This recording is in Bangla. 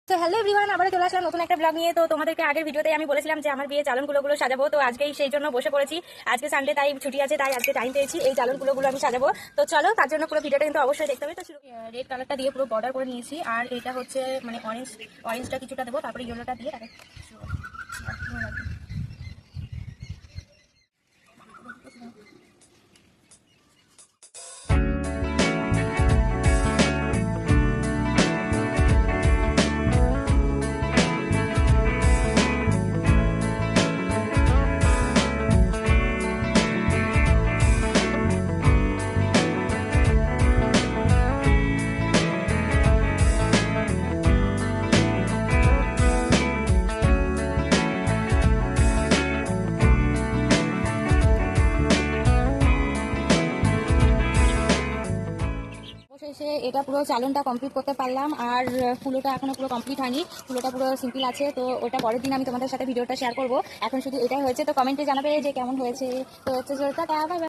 তো হ্যালো এভরিওয়ান, আবার চলে আসলাম নতুন একটা ব্লগ নিয়ে। তো তোমাদেরকে আগের ভিডিওতে আমি বলেছিলাম যে আমার বিয়ে চালনগুলোগুলো সাজাবো। তো আজকেই সেই জন্য বসে পড়েছি। আজকে সানডে, তাই ছুটি আছে, তাই আজকে টাইম পেয়েছি এই চালনগুলোগুলো আমি সাজাবো। তো চলো, তার জন্য পুরো ভিডিওটা কিন্তু অবশ্যই দেখতে হবে। তো রেড কালারটা দিয়ে পুরো বর্ডার করে নিয়েছি, আর এটা হচ্ছে মানে অরেঞ্জটা কিছুটা দেবো, তারপরে ইয়েলোটা দিয়ে তাকে অবশেষে এটা পুরো চালনটা কমপ্লিট করতে পারলাম। আর ফুলোটা এখনো পুরো কমপ্লিট হয়নি, ফুলোটা পুরো সিম্পল আছে। তো ওটা পরের দিন আমি তোমাদের সাথে ভিডিওটা শেয়ার করবো। এখন শুধু এটাই হয়েছে, তো কমেন্টে জানাবে যে কেমন হয়েছে। তো হচ্ছে টাটা, বাই বাই।